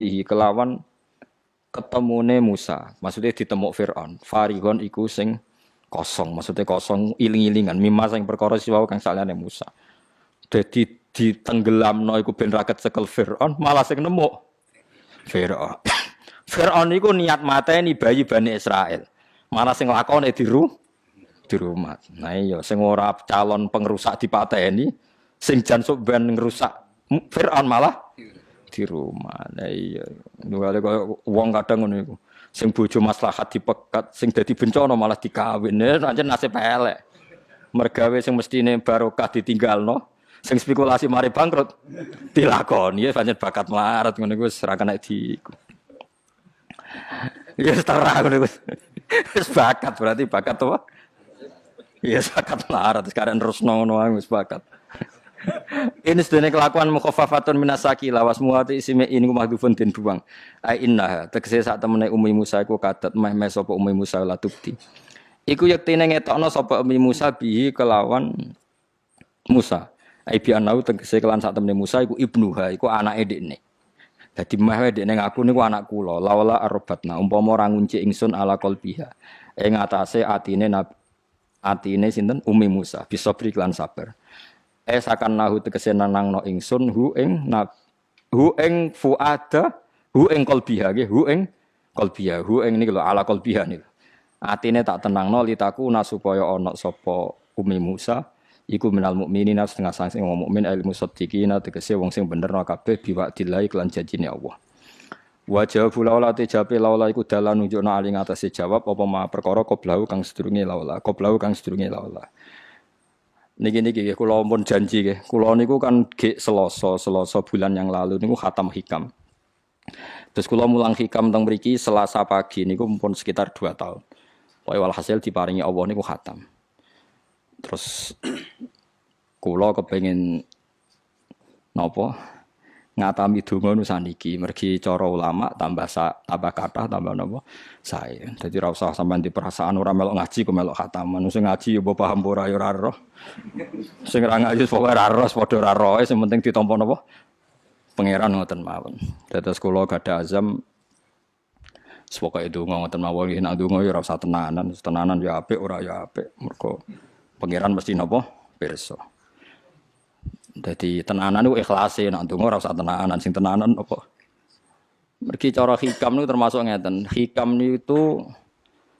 kelawan ketemune Musa. Maksudnya ditemuk Firaun. Farigon iku sing kosong, maksudnya kosong iling-ilingan mimma sing perkara siwau kang saliyane Musa. Dadi ditenggelamno iku ben raket cekel Firaun, malah sing nemu Firaun. Firaun iku niat mateni bayi Bani Israel. Malah sing lakone di rumah. Nah iya sing ora calon pengrusak dipateni, sing jan sok ben ngrusak Firaun malah di rumah. Nah iya. Nuwale koyo wong kadang ngono iku. Sing bojo maslahat dipekat, sing dadi bencana malah dikawin. Pancen nasib elek. Mergawe sing mestine barokah ditinggalno, sing spekulasi mari bangkrut dilakoni ya pancen bakat melarat ngono iku wis ora kena di. Ya setara ngono iku. Wis bakat berarti bakat apa? Ya bakat melarat sekarang terus ngono wae wis bakat. Ini sedene kelakuan mukhaffafatun minasaki lawas muati isime ini mahdhufun den buang. Ai inna tegese sak temene Ummi Musa iku kadat meh sapa Ummi Musa la tubti. Iku yektine ngetokno sapa Ummi Musa bihi kelawan Musa. Ai bi anau tegese kelan sak temene Musa iku ibnuha iku anake dekne. Dadi meh dekne ngaku niku anak kula laula arbatna umpama ora ngunci ingsun ala qalbiha. Ing atase atine sinten Ummi Musa bisa beri kelan sabar. Sakan nahu tegese nanangno ingsun hu ing fuada hu ing qalbiha nggih hu ing niki lho ala qalbiha niku atine tak tenangno litaku supaya ana sapa Ummi Musa iku minal mukminina setengah sing wong mukmin ilmu sedikina tegese wong sing bener kabeh biwakdillahi kelan janjine Allah wa jawabu laula tijabe laula iku dalan nunjukna ali ngatasi jawab apa ma perkara qoblau kang sedurunge laula Niki kula pun janji nggih. Kula niku kan gek Selasa bulan yang lalu niku khatam hikam. Terus kula mulang hikam teng mriki Selasa pagi niku pun sekitar 2 tahun. Pokoke walhasil diparingi Allah niku khatam. Terus kula kepengin napa ngatami donga nu saniki mergi cara ulama tambah kathah tambah napa sae. Dadi ora usah sampean di perasaan ora melok ngaji kok melok khataman. Sing ngaji ya paham ora ya ora roh. Sing ora ngaji pokoke ora roh padha ora roe sing penting ditampa napa pangeran ngoten mawon. Dados kula gadah azam pokoke donga ngoten mawon nek donga ya ora usah tenanan ya apik ora ya apik. Mergo pangeran mesti napa pirsa. Jadi tenanan itu ikhlase nek ndonga ora usah tenanan sing tenanan apa. Mergi cara hikam niku termasuk ngeten. Hikam niku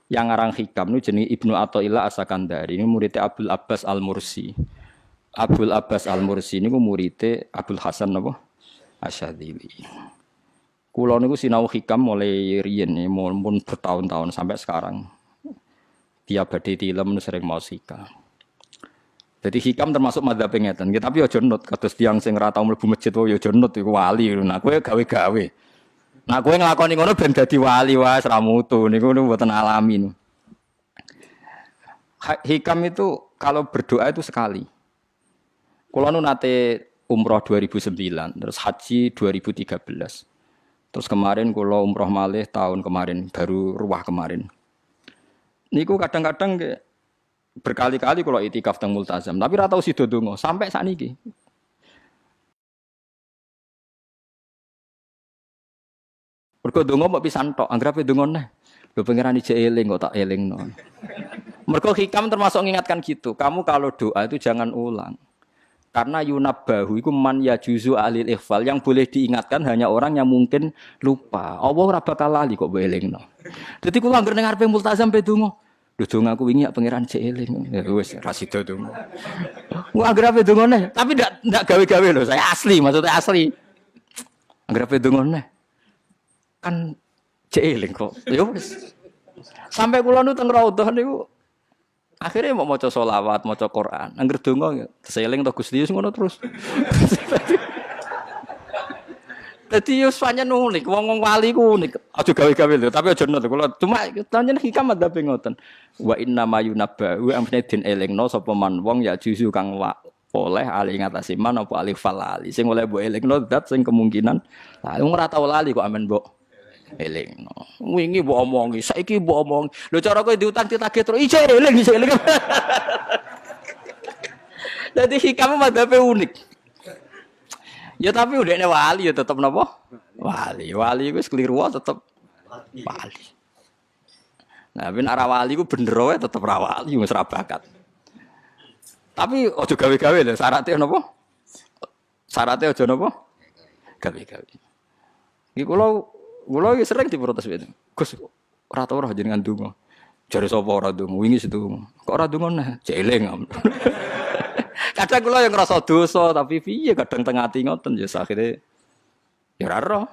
yang ngarang hikam niku jenenge Ibnu Athaillah As-Sakandari. Ini muridnya Abdul Abbas Al-Mursi. Abdul Abbas Al-Mursi niku muridnya Abdul Hasan apa? Asyadzili. Kula niku sinau hikam mulai riyen mun bertahun-tahun sampai sekarang. Tiap badhe tilem sering maos hikam. Jadi hikam termasuk madzhab ngeten. Tapi aja nut kados tiyang sing ora tau mlebu masjid wae aja nut iku wali. Nah kowe gawe-gawe. Nah kowe nglakoni ngono ben dadi wali wae ora mutu niku mboten alami. Hikam itu kalau berdoa itu sekali. Kula nu nate umroh 2009, terus haji 2013. Terus kemarin kula umroh malih tahun kemarin, baru ruwah kemarin. Niku kadang-kadang berkali-kali kalau itikaf teng multazam, tapi ora tau sida donga sampai sakniki. Mergo donga mbok pisan tok, anggere donga neh. Lho pangeran ije eling kok tak elingno. Mergo hikam termasuk mengingatkan gitu. Kamu kalau doa itu jangan ulang. Karena yunabbahu iku man yajuzu alil ikhfal, yang boleh diingatkan hanya orang yang mungkin lupa. Allah ora bakal lali kok mbok elingno. Dadi kula anggere ning ngarepe multazam pe donga. Lho donga aku wingi pangeran cek eling. Ya wis ra sida donga. Wah anggere ape dongane, tapi ndak gawe-gawe lho, saya asli, maksudnya asli. Anggere ape dongane. Kan cek eling kok. Ya wis. Sampai kula nu teng raudhah niku akhirnya mau maca selawat, maca Quran. Anggere donga keseling to Gusti ngono terus. Dadi yo pancen unik, wong-wong wali ku unik. Aja gawe-gawe lho, tapi aja nut kula. Cuma pancen hikam adabe ngoten. Wa inna mayunabba wa amne den elingno sapa man wong ya juzu kang oleh ali ngatasi man apa alif falali. Sing oleh mbok elingno zat sing kemungkinan wong ora tau lali kok amen mbok elingno. Wingi mbok omongi, saiki mbok omongi. Lho cara kowe diutang ditagih terus ije eling. Dadi hikam adabe unik. Ya tapi udahnya wali ya tetap napa? Wali. Wali wis keliru tetap wali. Nah, ben ara wali ku bener wae tetep ra wali wis ra bakat. Tapi aja gawe-gawe lho, syaratnya napa? Syaratnya aja napa? Gawe-gawe. Iki kula iki sering diprotes itu. Gus, ora tau ora jenengan donga. Jare sapa ora donga? Wingi sedonga. Kok ora donga nah? Jeling. Kadang kula yang ngrasa dosa, tapi piye kadang teng ati ngoten ya akhire ya ora roh.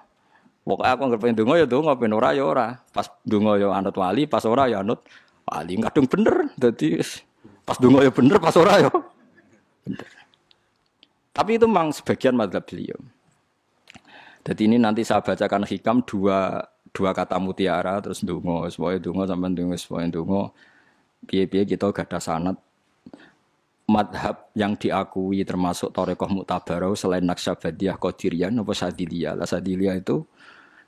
Pokoke aku anggere pengen donga ya donga, ben ora ya ora. Pas donga ya anut wali, pas ora ya anut wali. Kadang bener. Dadi pas donga ya bener, pas ora ya bener. Tapi itu memang sebagian mazhab beliau. Jadi ini nanti saya bacakan hikam dua kata mutiara terus donga, supaya donga sampean donga, supaya donga. Piye-piye kita gak ada sanad madhab yang diakui termasuk Thariqah Mu'tabarah selain Naqsyabandiyah, Qadiriyah, napa Sadiliyah. Lah Sadiliyah itu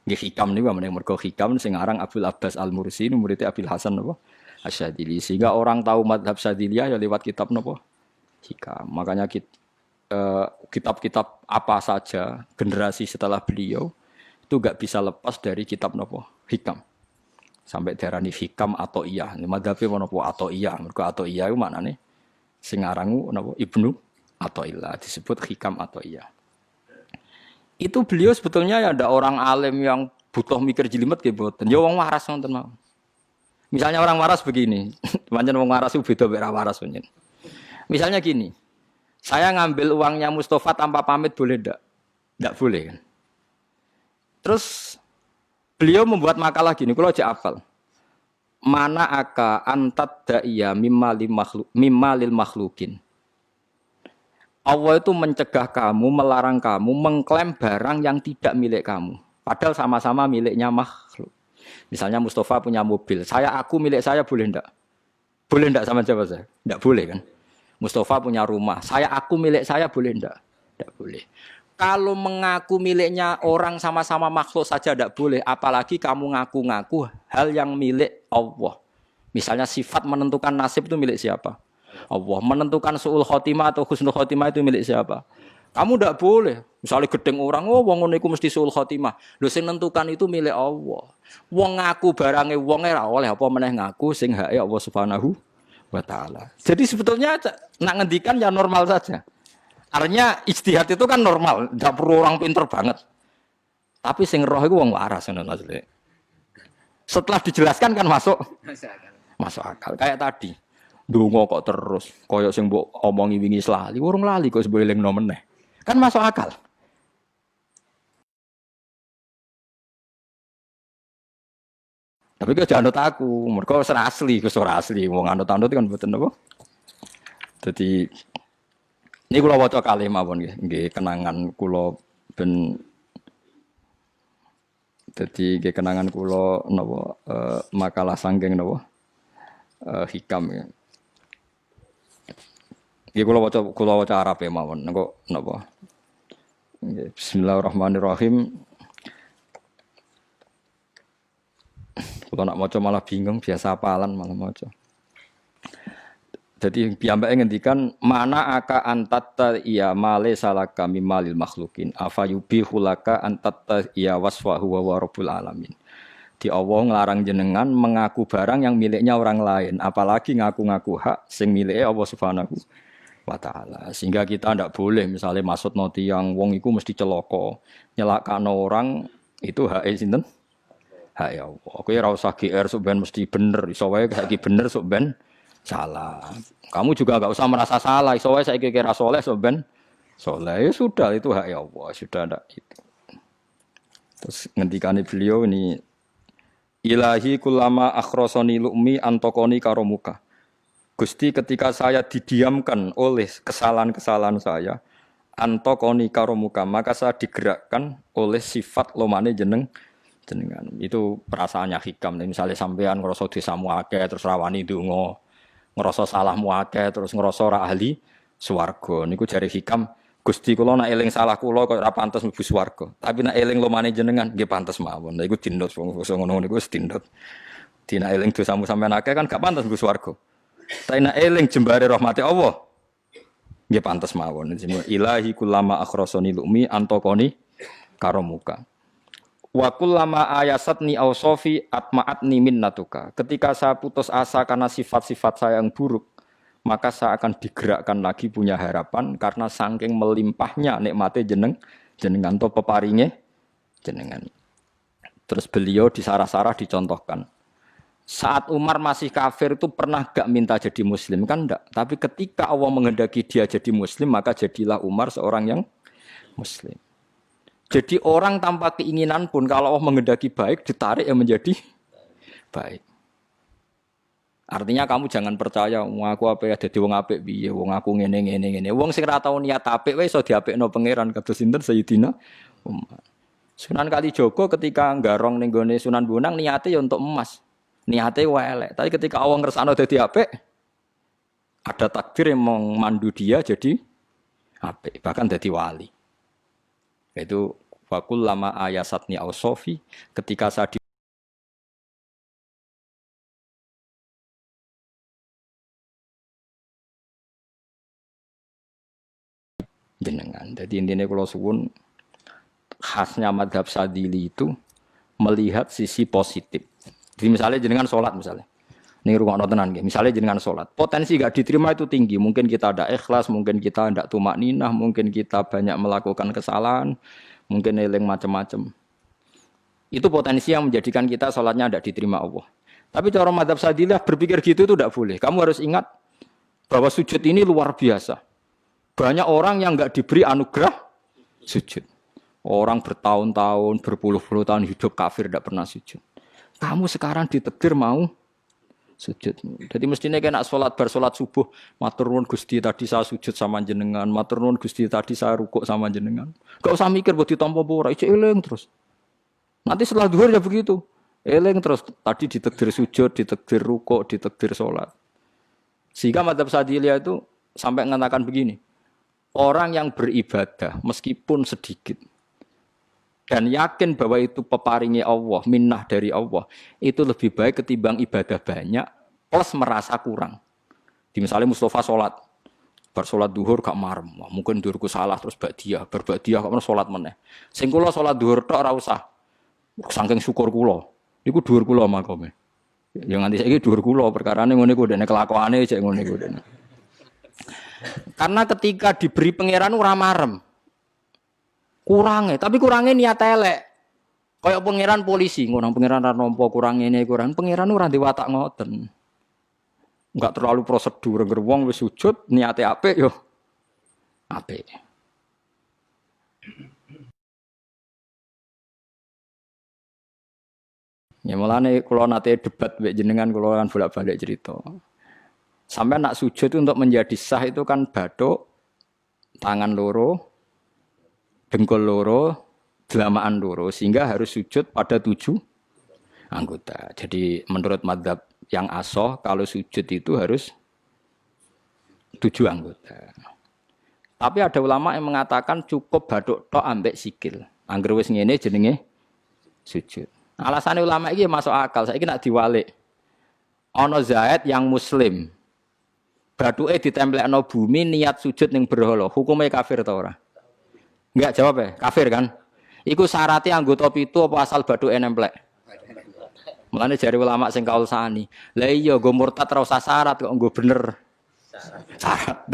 nggih hikam niku meneh mergo hikam sing aran Abdul Abbas Al-Mursi murid Abil Hasan napa Asy-Syadzili. Sehingga orang tahu madhab Sadiliyah ya lewat kitab napa hikam. Makanya kitab-kitab apa saja generasi setelah beliau itu enggak bisa lepas dari kitab napa hikam. Sampai diarani hikam atau iya. Madhabe napa atau iya. Mergo atau iya iku maknane sing arangu napa Ibnu Athaillah disebut hikam atau iya. Itu beliau sebetulnya ya ada orang alim yang butuh mikir jelimet nggih mboten. Ya wong waras wonten mawon. Misalnya orang waras begini, pancen wong waras itu beda mek waras pancen. Misalnya gini, saya ngambil uangnya Mustafa tanpa pamit boleh ndak? Ndak boleh kan? Terus beliau membuat makalah gini, kalau aja hafal. Mana aka antat da'iya mimma lil makhlukin. Allah itu mencegah kamu, melarang kamu mengklaim barang yang tidak milik kamu. Padahal sama-sama miliknya makhluk. Misalnya Mustafa punya mobil, aku milik saya boleh ndak? Boleh ndak sama siapa saya? Ndak boleh kan? Mustafa punya rumah, aku milik saya boleh ndak? Ndak boleh. Kalau mengaku miliknya orang sama-sama makhluk saja tidak boleh, apalagi kamu ngaku-ngaku hal yang milik Allah. Misalnya sifat menentukan nasib itu milik siapa? Allah. Menentukan su'ul khotimah atau husnul khotimah itu milik siapa? Kamu tidak boleh. Misalnya gedeng orang, wong ngono iku mesti su'ul khotimah. Lho sing nentukan itu milik Allah. Wong ngaku barange wong ora oleh apa meneh ngaku sing hake Allah Subhanahu wa taala. Jadi sebetulnya nak ngendikan ya normal saja. Artinya ijtihad itu kan normal, tidak perlu orang pinter banget. Tapi sing roh itu wong waras ngono asli. Setelah dijelaskan kan masuk akal. Kayak tadi. Ndonga kok terus, koyo sing mbok omongi wingi lali, urung lali kok sebab elingno meneh. Kan masuk akal. Tapi kok jangan anut aku, mergo ora asli, ora asli. Wong anut-anut kan mboten apa. Dadi ini kula waca kalih mawon nggih kenangan kula ben dadi nggih kenangan kula napa makalah sanggeng napa hikam ya. Nggih kula waca Arab mawon engko napa. Nggih bismillahirrahmanirrahim. Kula nak maca malah bingung biasa hafalan malah maca. Jadi piyambake ngendikan mana aka antatta iya male salaka mimalil makhlukin afayubihu laka antatta iya wasfahu wa rabbul alamin. Di Allah nglarang jenengan mengaku barang yang miliknya orang lain, apalagi ngaku-ngaku hak sing milike Allah Subhanahu wa taala. Sehingga kita ndak boleh misalnya maksudno tiyang wong iku mesti celaka, nyelakakno orang itu hak sinten? Hak ya Allah. Kowe ora usah GR sok ben mesti bener, iso wae saiki bener sok ben salah. Kamu juga enggak usah merasa salah. Soalnya saya kira soleh, soben soleh. Ya sudah itu hak ya Allah. Sudah ada itu. Terus ngendikane beliau ini ilahi kulama akhrosoni lu'mi antokoni karomuka. Gusti ketika saya didiamkan oleh kesalahan-kesalahan saya antokoni karomuka maka saya digerakkan oleh sifat lomane jenengan. Itu perasaannya hikam. Misalnya sampean ngrasa desamu akeh terus rawani donga. Ngerasa salahmu akeh terus ngerasa ora ahli swarga niku jare hikam Gusti kula nek eling salah kula kok ora pantes mlebu swarga tapi nek eling lumane jenengan nggih pantes mawon lha iku dindut ngono niku wis dindut dina eling dosamu sampean akeh kan gak pantes mlebu swarga tapi nek eling jembare rahmate Allah Nggih pantes mawon. Ilahi kullama akhrasani lumi antaqani karomuka. Wa kullama ayasatni ausofi atma'atni minnatuka. Ketika saya putus asa karena sifat-sifat saya yang buruk, maka saya akan digerakkan lagi punya harapan karena saking melimpahnya nikmate jenengan to peparinge jenengan. Terus beliau disarah-sarah dicontohkan. Saat Umar masih kafir itu pernah gak minta jadi muslim kan enggak, tapi ketika Allah menghendaki dia jadi muslim maka jadilah Umar seorang yang muslim. Jadi orang tanpa keinginan pun kalau Allah menghendaki baik ditarik yang menjadi baik. Artinya kamu jangan percaya aku apa ya dadi wong apik piye, wong aku ngene. Wong sing ora tau niat apik wae iso diapikno pangeran kados sinten Sayyidina Umar. Sunan Kalijaga ketika nggarong ning gone Sunan Bonang niate ya untuk emas. Niate wae elek, tapi ketika Allah ngersakno dadi apik ada takdir yang memandu dia jadi apik, bahkan dadi wali. Itu fakul lama ayasatni ausofi ketika saya jenengan. Jadi intinya kalau suwun khasnya madhab Sadili itu melihat sisi positif. Jadi misalnya jenengan sholat misalnya. Ini rungokno tenan nggih. Misalnya jenengan sholat, potensi gak diterima itu tinggi. Mungkin kita ada ikhlas, mungkin kita ndak tumak ninah, mungkin kita banyak melakukan kesalahan, mungkin eling macam-macam. Itu potensi yang menjadikan kita sholatnya ndak diterima Allah. Tapi cara madzhab Sadilah berpikir gitu itu tidak boleh. Kamu harus ingat bahwa sujud ini luar biasa. Banyak orang yang nggak diberi anugerah sujud. Orang bertahun-tahun, berpuluh-puluh tahun hidup kafir tidak pernah sujud. Kamu sekarang ditakdir mau sujud. Jadi mestinya kena sholat bersolat subuh, matur nuwun Gusti tadi saya sujud sama jenengan, matur nuwun Gusti tadi saya rukuk sama jenengan. Gak usah mikir buat ditampa apa ora, eling terus. Nanti setelah zuhur ya begitu. Eling terus tadi ditakdir sujud, ditakdir rukuk, ditakdir sholat. Sehingga madzhab Sadiliyah itu sampai mengatakan begini. Orang yang beribadah meskipun sedikit dan yakin bahwa itu peparingi Allah, minnah dari Allah, itu lebih baik ketimbang ibadah banyak plus merasa kurang. Di misalnya Mustafa sholat, bersolat duhur gak marem, mungkin duhurku salah terus ba'diyah, berba'diyah kok sholat meneh. Sing kula sholat duhur tok ora usah. Saking syukur kula, niku duhur kula makome. Ya nganti saiki duhur kula perkarane ngene iku dene kelakuane cek ngene iku dene. Karena ketika diberi pangeran ora marem. Kurangnya, tapi kurangnya niat elek. Kayak pangeran polisi, ngurang pangeran ra nampa kurang ngene kurang. Pangeran ora diwatak ngoten. Enggak terlalu prosedur, ngger wong wis sujud niate apik yo apik. Ya mulane kula nate debat mbek jenengan kula kan bolak-balik cerita. Sampai nak sujud itu untuk menjadi sah itu kan bathuk, tangan loro, dengkul loro, delamaan loro, sehingga harus sujud pada 7 anggota. Jadi menurut madzhab yang asoh kalau sujud itu harus 7 anggota. Tapi ada ulama yang mengatakan cukup bathuk tok ambek sikil. Angger wis ngene jenenge sujud. Alasannya ulama iki masuk akal. Saiki nak diwalik. Ana Zaid yang muslim. Bathuke ditemplekno bumi niat sujud ning berhala. Hukume kafir ta ora? Enggak jawab ya, kafir kan? Iku syaratnya anggota 7 apa asal bathuke nemplek? Mulane jari ulama sing kaul sani. Lah iya nggo murtad ora usah syarat kok nggo bener. Syarat.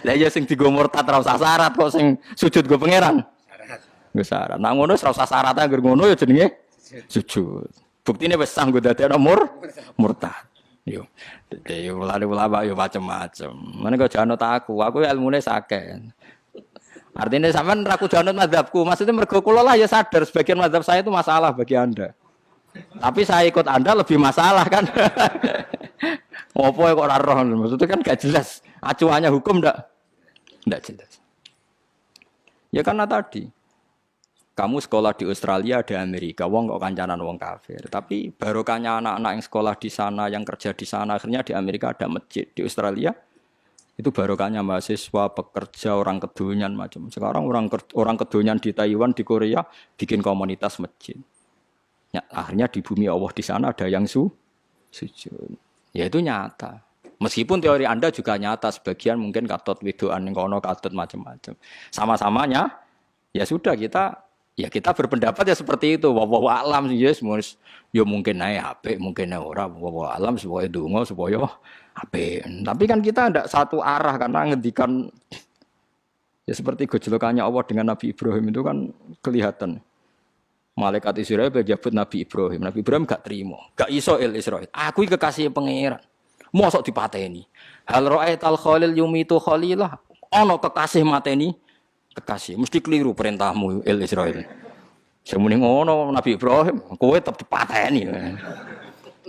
Lah iya sing digo murtad ora usah syarat kok sing sujud nggo pangeran. Nggo syarat. Nah ngono ora usah syarat anggere ngono ya jenenge sujud. Buktine wis sah nggo dadekno murtad. Yo. Dadi ulama yo macam-macam. Mene kok janut aku ilmune sakeh. Artinya sampean ra kudu anut mazhabku. Maksudnya mergo kula lah ya sadar sebagian mazhab saya itu masalah bagi Anda. Tapi saya ikut Anda lebih masalah kan. Opo kok ora roh? Maksudnya kan gak jelas. Acuannya hukum ndak jelas. Ya karena tadi kamu sekolah di Australia, di Amerika, wong kok kancanan wong kafir. Tapi barokahnya anak-anak yang sekolah di sana, yang kerja di sana, akhirnya di Amerika ada masjid. Di Australia itu barokahnya mahasiswa, pekerja, orang kedonyan macam. Sekarang orang kedonyan di Taiwan, di Korea bikin komunitas masjid. Ya, akhirnya di bumi Allah di sana ada yang sujud. Ya itu nyata. Meskipun teori Anda juga nyata, sebagian mungkin katut widoan yang kono katut macam-macam. Sama-samanya ya sudah kita berpendapat ya seperti itu. Wallahu alam yes, ya mungkin naik HP, mungkin naik ora wallahu alam supaya donga supaya HP. Tapi kan kita tidak satu arah karena ngendikan ya seperti gejolokannya Allah dengan Nabi Ibrahim itu kan kelihatan. Malaikat Israel berjabut Nabi Ibrahim. Nabi Ibrahim gak terima, gak iso Israel. Aku kekasih pangeran. Mosok dipateni. Hal ra'aital khalil yumitu khalilah. Ana kekasih mateni kekasih. Mesti keliru perintahmu Israel. Semune ngono Nabi Ibrahim, kowe tetep dipateni.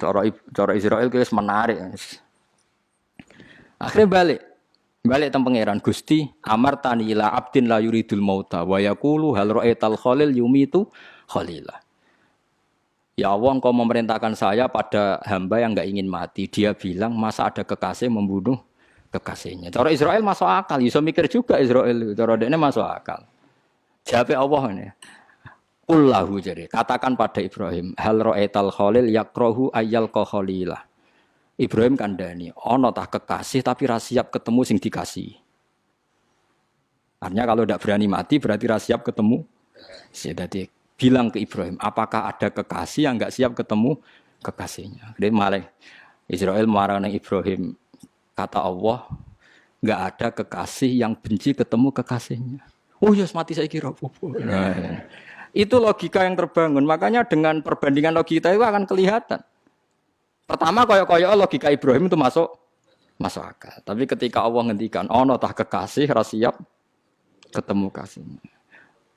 Cara Israel wis menarik. Akhirnya balik teng pangeran Gusti amartani ila abdin la yuridul mauta wa yaqulu hal ra'aital khalil yumitu khalilah. Ya Allah, Engkau memerintahkan saya pada hamba yang enggak ingin mati. Dia bilang, masa ada kekasih membunuh kekasihnya. Cara Israel masuk akal. Bisa mikir juga Israel. Cara dia masuk akal. Jawab Allah ini. Qullahu jadi. Katakan pada Ibrahim. Hal ra'aital khalil yakrohu ayyal khalilah. Ibrahim kandani. Ono tak kekasih tapi rasiap ketemu sing dikasih. Artinya kalau tidak berani mati berarti rasiap ketemu. Jadi bilang ke Ibrahim, apakah ada kekasih yang enggak siap ketemu kekasihnya? Jadi malah Israel marah dengan Ibrahim, kata Allah, enggak ada kekasih yang benci ketemu kekasihnya. Oh ya, mati saya kira. Nah, itu logika yang terbangun. Makanya dengan perbandingan logika itu akan kelihatan. Pertama koyok-koyok logika Ibrahim itu masuk akal. Tapi ketika Allah ngendikan, ono tah kekasih rasiap ketemu kasihnya.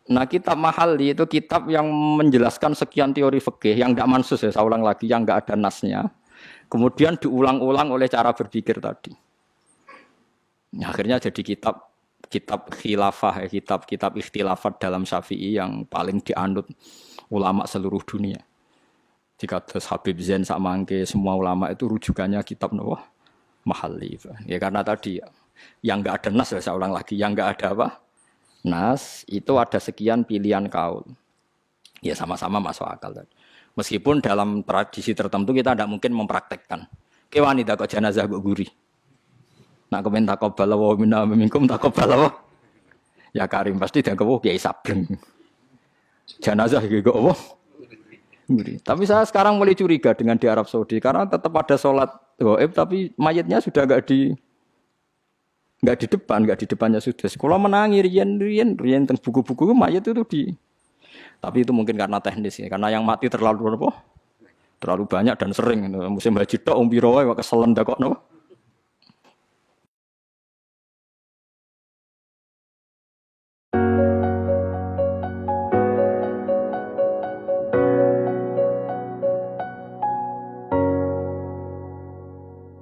Nah kitab Mahalli itu kitab yang menjelaskan sekian teori fikih yang tidak mansus ya, saya ulang lagi, yang tidak ada nasnya. Kemudian diulang-ulang oleh cara berpikir tadi. Nah, akhirnya jadi kitab khilafah, kitab ikhtilafat dalam Syafi'i yang paling dianut ulama seluruh dunia. Jika Habib Zain Sakmangke, semua ulama itu rujukannya kitab Mahalli. Ya karena tadi yang tidak ada nas ya, saya ulang lagi, yang tidak ada apa? Nas itu ada sekian pilihan kaul. Ya sama-sama masuk akal. Meskipun dalam tradisi tertentu kita tidak mungkin mempraktekkan. Kewani takut jenazah mbok guri. Nak komen taqabbala wa minna minkum taqabbala wa. Ya Karim pasti dianggap kiai sableng. Jenazah iki kok apa? Guri. Tapi saya sekarang mulai curiga dengan di Arab Saudi karena tetap ada sholat gaib tapi mayatnya sudah enggak di depannya sudah. Kalau menangi rian tentang buku-buku mayat itu tapi itu mungkin karena teknis ya, karena yang mati terlalu banyak dan sering. Musim haji tok umpiro wae keselen dak kok